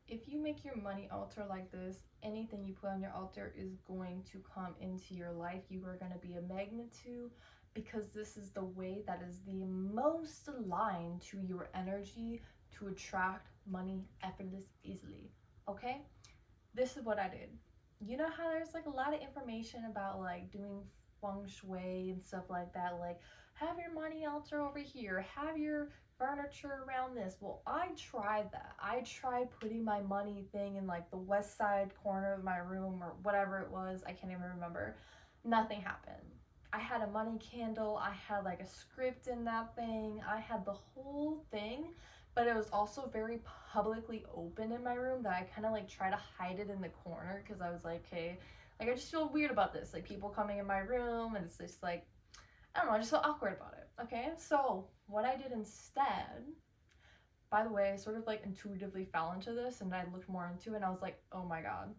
if you make your money altar like this, anything you put on your altar is going to come into your life. You are going to be a magnet to, because this is the way that is the most aligned to your energy to attract money effortless easily. Okay? This is what I did. You know how there's like a lot of information about like doing feng shui and stuff like that, like have your money altar over here, have your furniture around this. Well, I tried that. I tried putting my money thing in like the west side corner of my room or whatever it was. I can't even remember. Nothing happened. I had a money candle, I had like a script in that thing, I had the whole thing, but it was also very publicly open in my room that I kind of like try to hide it in the corner because I was like, okay, like I just feel weird about this, like people coming in my room, and it's just like, I don't know, I just feel awkward about it. Okay, so what I did instead, by the way, I sort of like intuitively fell into this and I looked more into it and I was like, oh my god,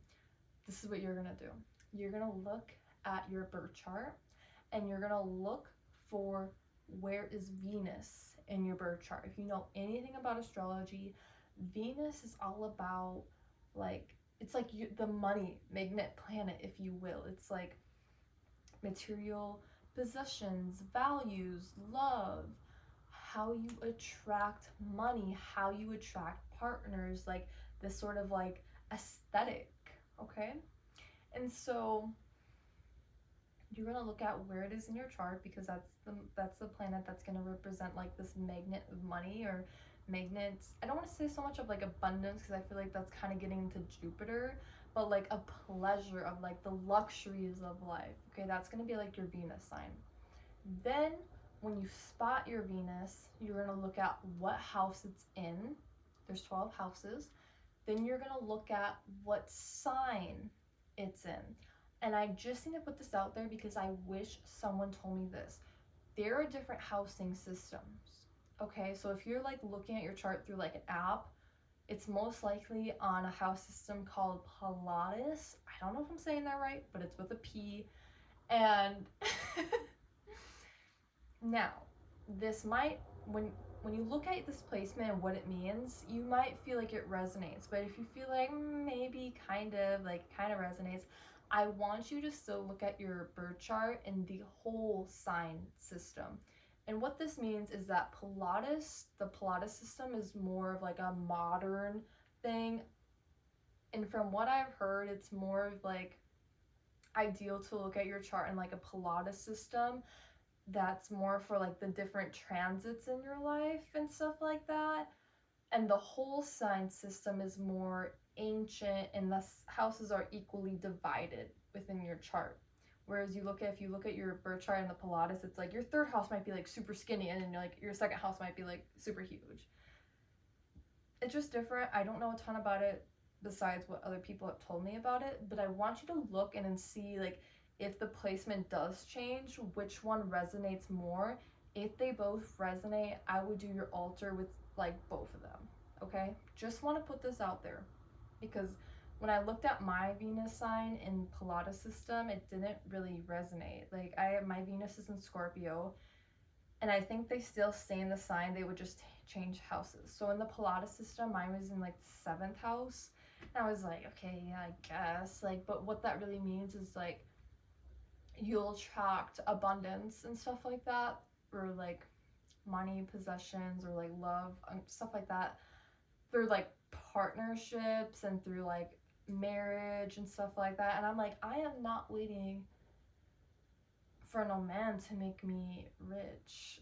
this is what you're gonna do. You're gonna look at your birth chart and you're gonna look for where is Venus in your birth chart. If you know anything about astrology, Venus is all about like, it's like the money magnet planet, if you will. It's like material possessions, values, love, how you attract money, how you attract partners, like this sort of like aesthetic, okay? And so you're gonna look at where it is in your chart because that's the planet that's gonna represent like this magnet of money or magnets. I don't want to say so much of like abundance because I feel like that's kind of getting into Jupiter, but like a pleasure of like the luxuries of life. Okay, that's gonna be like your Venus sign. Then when you spot your Venus, you're gonna look at what house it's in. There's 12 houses. Then you're gonna look at what sign it's in. And I just need to put this out there because I wish someone told me this. There are different housing systems. Okay, so if you're like looking at your chart through like an app, it's most likely on a house system called Pilates. I don't know if I'm saying that right, but it's with a P. And now, this might, when you look at this placement and what it means, you might feel like it resonates. But if you feel like maybe kind of resonates, I want you to still look at your birth chart and the whole sign system. And what this means is that the Pilates system is more of like a modern thing. And from what I've heard, it's more of like ideal to look at your chart in like a Pilates system that's more for like the different transits in your life and stuff like that. And the whole sign system is more ancient and the houses are equally divided within your chart. Whereas if you look at your birth chart and the Pilates, it's like your third house might be like super skinny and then like your second house might be like super huge. It's just different. I don't know a ton about it besides what other people have told me about it, but I want you to look and then see like if the placement does change, which one resonates more. If they both resonate, I would do your altar with like both of them. Okay? Just want to put this out there because when I looked at my Venus sign in Pilates system, it didn't really resonate. Like my Venus is in Scorpio, and I think they still stay in the sign. They would just change houses. So in the Pilates system, mine was in like the 7th house. And I was like, okay, yeah, I guess. Like, but what that really means is like you'll attract abundance and stuff like that, or like money, possessions, or like love, stuff like that, through like partnerships and through like marriage and stuff like that. And I'm like, I am not waiting for no man to make me rich.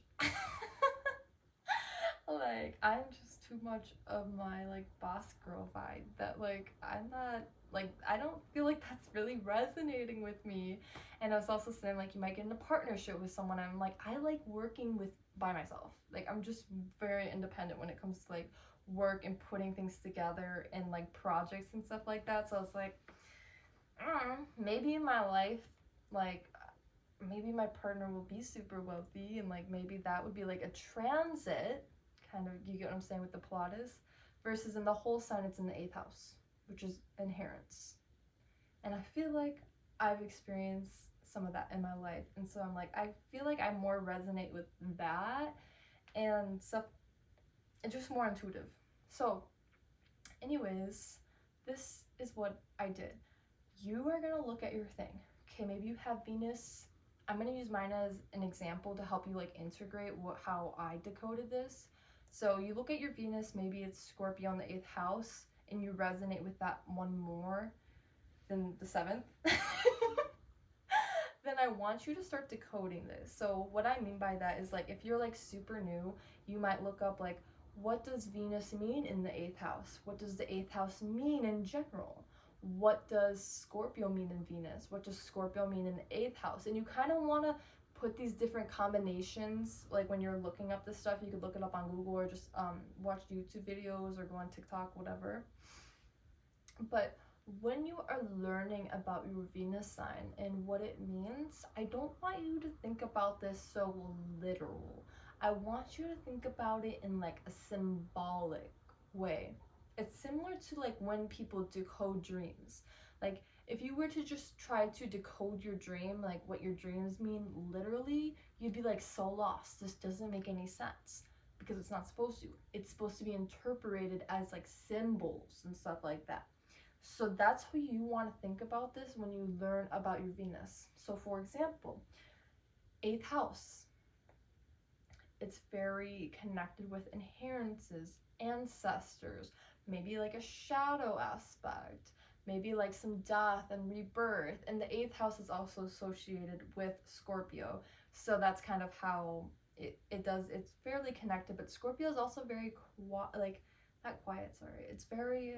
Like, I'm just too much of my like boss girl vibe that like I'm not like, I don't feel like that's really resonating with me. And I was also saying like you might get in a partnership with someone. I'm like, I like working with by myself. Like I'm just very independent when it comes to like work and putting things together and like projects and stuff like that. So I was like, maybe in my life, like maybe my partner will be super wealthy and like maybe that would be like a transit kind of, you get what I'm saying, with the Pilates, versus in the whole sign it's in the 8th house, which is inherence. And I feel like I've experienced some of that in my life, and so I'm like, I feel like I more resonate with that and stuff. It's just more intuitive. So Anyways, this is what I did. You are gonna look at your thing. Okay, maybe you have Venus. I'm gonna use mine as an example to help you like integrate how I decoded this. So you look at your Venus, maybe it's Scorpio in the 8th house, and you resonate with that one more than the 7th. Then I want you to start decoding this. So what I mean by that is, like, if you're like super new, you might look up like, what does Venus mean in the 8th house? What does the 8th house mean in general? What does Scorpio mean in Venus? What does Scorpio mean in the 8th house? And you kind of want to put these different combinations, like when you're looking up this stuff, you could look it up on Google or just watch YouTube videos or go on TikTok, whatever. But when you are learning about your Venus sign and what it means, I don't want you to think about this so literal. I want you to think about it in like a symbolic way. It's similar to like when people decode dreams. Like if you were to just try to decode your dream, like what your dreams mean literally, you'd be like so lost. This doesn't make any sense because it's not supposed to. It's supposed to be interpreted as like symbols and stuff like that. So that's how you want to think about this when you learn about your Venus. So for example, 8th house, it's very connected with inheritances, ancestors, maybe like a shadow aspect, maybe like some death and rebirth. And the 8th house is also associated with Scorpio. So that's kind of how it's fairly connected. But Scorpio is also very not quiet, sorry. It's very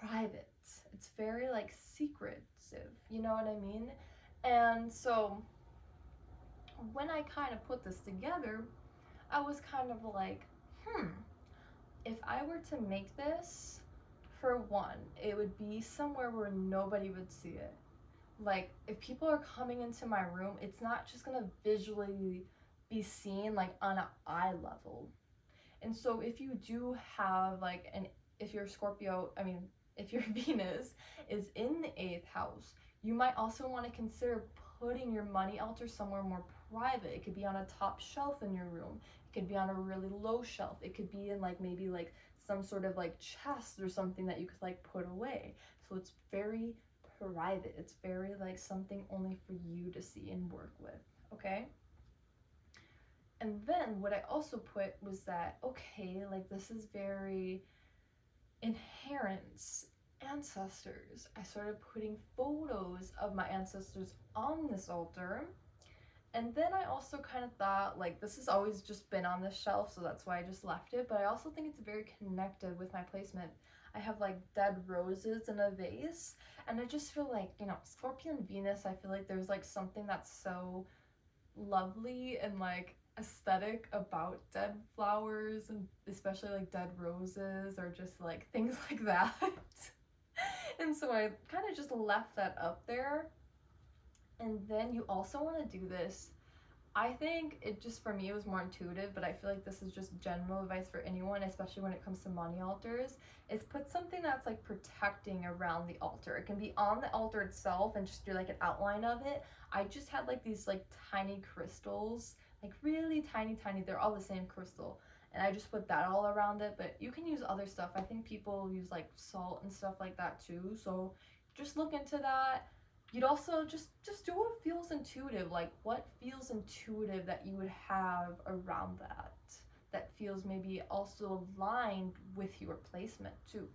private. It's very like secretive, you know what I mean? And so when I kind of put this together, I was kind of like, if I were to make this, for one, it would be somewhere where nobody would see it. Like, if people are coming into my room, it's not just gonna visually be seen like on an eye level. And so if you do have like if your Scorpio, if your Venus is in the 8th house, you might also want to consider putting your money altar somewhere more private. It could be on a top shelf in your room. It could be on a really low shelf. It could be in like maybe like some sort of like chest or something that you could like put away. So it's very private. It's very like something only for you to see and work with, okay? And then what I also put was that, okay, like this is very inherent ancestors. I started putting photos of my ancestors on this altar. And then I also kind of thought, like, this has always just been on this shelf, so that's why I just left it. But I also think it's very connected with my placement. I have like dead roses in a vase, and I just feel like, Scorpion Venus, I feel like there's like something that's so lovely and like aesthetic about dead flowers, and especially like dead roses or just like things like that. And so I kind of just left that up there. And then you also want to do this. I think it just, for me, it was more intuitive, but I feel like this is just general advice for anyone, especially when it comes to money altars, is put something that's like protecting around the altar. It can be on the altar itself and just do like an outline of it. I just had like these like tiny crystals, like really tiny, they're all the same crystal. And I just put that all around it, but you can use other stuff. I think people use like salt and stuff like that too. So just look into that. You'd also just do what feels intuitive, like what feels intuitive that you would have around that feels maybe also aligned with your placement too.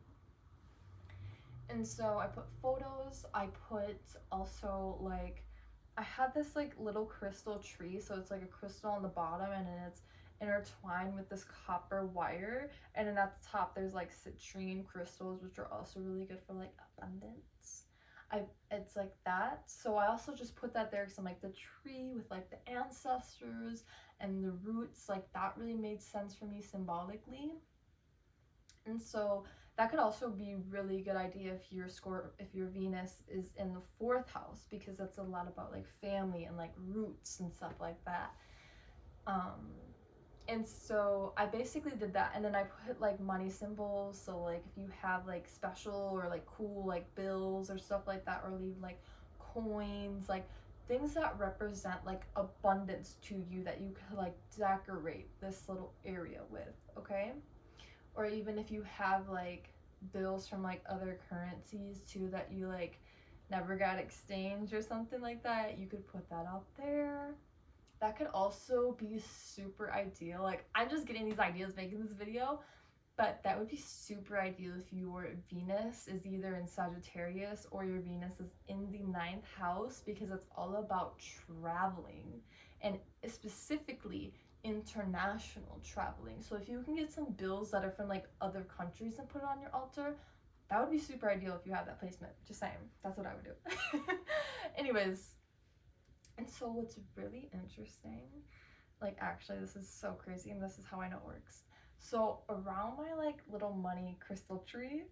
And so I put photos. I put also like, I had this like little crystal tree, so it's like a crystal on the bottom and then it's intertwined with this copper wire, and then at the top there's like citrine crystals, which are also really good for like abundance. It's like that. So I also just put that there because I'm like, the tree with like the ancestors and the roots, like that really made sense for me symbolically. And so that could also be really good idea if your Venus is in the 4th house, because that's a lot about like family and like roots and stuff like that. And so I basically did that, and then I put like money symbols. So like if you have like special or like cool like bills or stuff like that, or leave like coins, like things that represent like abundance to you that you could like decorate this little area with, okay? Or even if you have like bills from like other currencies too that you like never got exchanged or something like that, you could put that out there. That could also be super ideal. Like, I'm just getting these ideas making this video, but that would be super ideal if your Venus is either in Sagittarius or your Venus is in the ninth house, because it's all about traveling, and specifically international traveling. So if you can get some bills that are from like other countries and put it on your altar, that would be super ideal if you have that placement. Just saying, that's what I would do. Anyways, and so what's really interesting, like actually this is so crazy and this is how I know it works. So around my like little money crystal tree,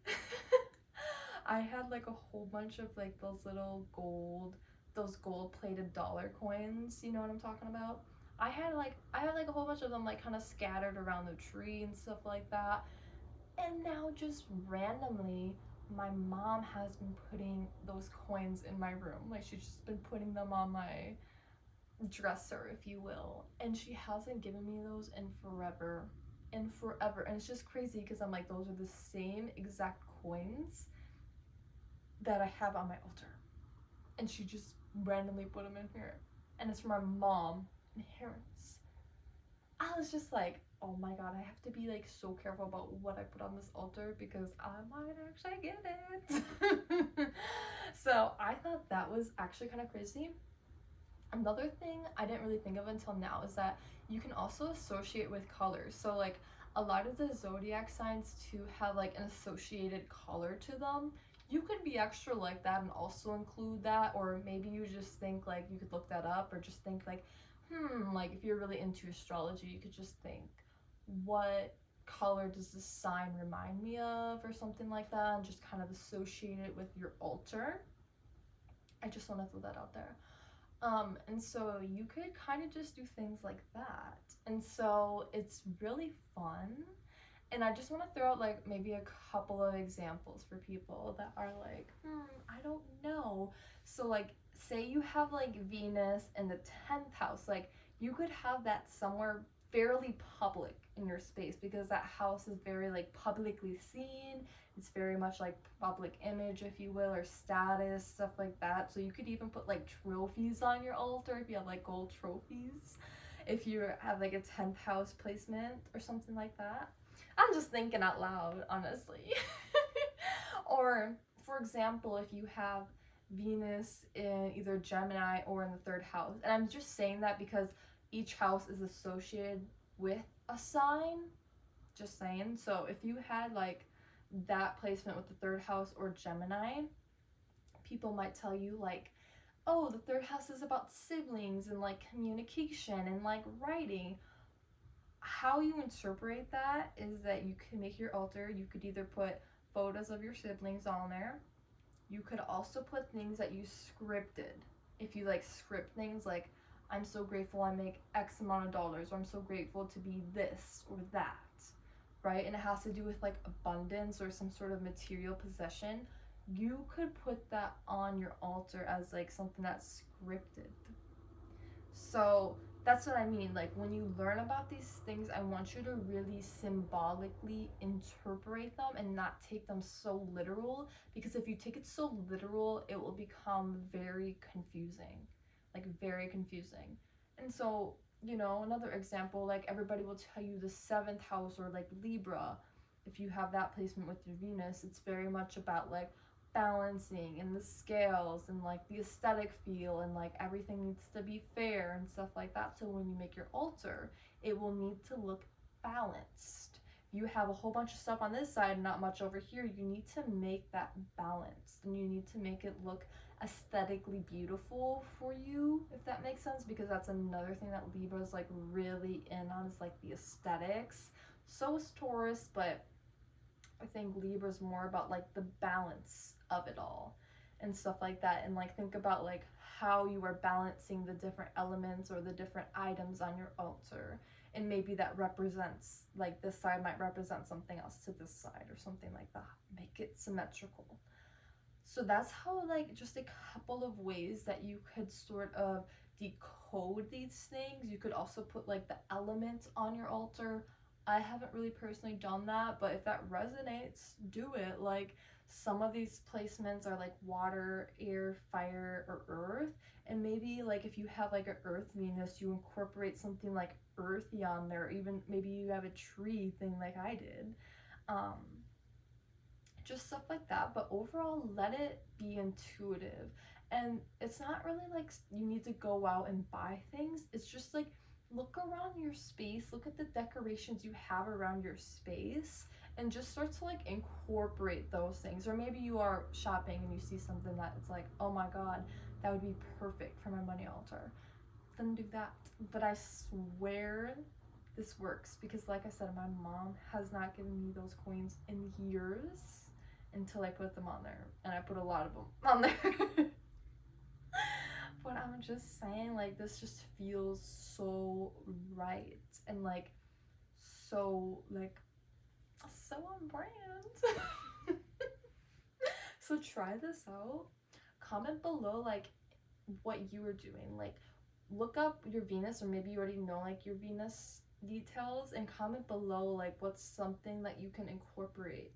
I had like a whole bunch of like those gold plated dollar coins, you know what I'm talking about? I had like a whole bunch of them like kind of scattered around the tree and stuff like that. And now just randomly my mom has been putting those coins in my room. Like she's just been putting them on my dresser, if you will, and she hasn't given me those in forever and forever. And it's just crazy because I'm like, those are the same exact coins that I have on my altar, and she just randomly put them in here, and it's for my mom inheritance. I was just like, oh my god, I have to be like so careful about what I put on this altar because I might actually get it. So I thought that was actually kind of crazy. Another thing I didn't really think of until now is that you can also associate with colors. So like a lot of the zodiac signs too have like an associated color to them. You could be extra like that and also include that, or maybe you just think like you could look that up, or just think like, like if you're really into astrology, you could just think, what color does this sign remind me of, or something like that, and just kind of associate it with your altar. I just want to throw that out there. And so you could kind of just do things like that. And so it's really fun. And I just want to throw out like maybe a couple of examples for people that are like, I don't know. So like, say you have like Venus in the 10th house, like you could have that somewhere fairly public in your space, because that house is very like publicly seen. It's very much like public image, if you will, or status, stuff like that. So you could even put like trophies on your altar if you have like gold trophies, if you have like a 10th house placement or something like that. I'm just thinking out loud, honestly. Or, for example, if you have Venus in either Gemini or in the third house, and I'm just saying that because each house is associated with a sign, just saying. So if you had like that placement with the third house or Gemini, people might tell you like, oh, the third house is about siblings and like communication and like writing. How you interpret that is that you can make your altar, you could either put photos of your siblings on there. You could also put things that you scripted. If you like script things like, I'm so grateful I make X amount of dollars, or I'm so grateful to be this or that, right? And it has to do with like abundance or some sort of material possession. You could put that on your altar as like something that's scripted. So that's what I mean. Like when you learn about these things, I want you to really symbolically interpret them and not take them so literal, because if you take it so literal, it will become very confusing. Like very confusing. And so, another example, like everybody will tell you the 7th house or like Libra. If you have that placement with your Venus, it's very much about like balancing and the scales and like the aesthetic feel, and like everything needs to be fair and stuff like that. So when you make your altar, it will need to look balanced. You have a whole bunch of stuff on this side and not much over here. You need to make that balanced, and you need to make it look aesthetically beautiful for you, if that makes sense, because that's another thing that Libra's like really in on, is like the aesthetics. So is Taurus, but I think Libra's more about like the balance of it all and stuff like that. And like think about like how you are balancing the different elements or the different items on your altar, and maybe that represents like this side might represent something else to this side or something like that. Make it symmetrical. So that's how, like, just a couple of ways that you could sort of decode these things. You could also put like the elements on your altar I haven't really personally done that, but if that resonates, do it. Like some of these placements are like water, air, fire, or earth. And maybe like if you have like an earth Venus, you incorporate something like earthy on there. Or even maybe you have a tree thing like I did. Um, just stuff like that. But overall, let it be intuitive. And it's not really like you need to go out and buy things. It's just like look around your space, look at the decorations you have around your space, and just start to like incorporate those things. Or maybe you are shopping and you see something that it's like, oh my god, that would be perfect for my money altar. Then do that. But I swear this works because, like I said, my mom has not given me those coins in years until I put them on there, and I put a lot of them on there. But I'm just saying, like, this just feels so right and like so like so on brand. So try this out. Comment below like what you were doing. Like look up your Venus, or maybe you already know like your Venus details, and comment below like what's something that you can incorporate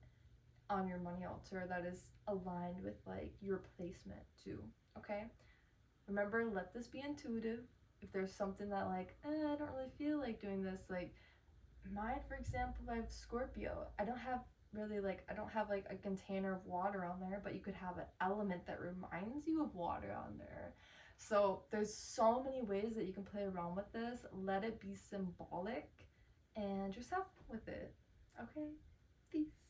on your money altar that is aligned with like your placement too. Okay, remember, let this be intuitive. If there's something that like I don't really feel like doing this, like mine for example, I have Scorpio. I don't have like a container of water on there, but you could have an element that reminds you of water on there. So there's so many ways that you can play around with this. Let it be symbolic and just have fun with it. Okay, peace.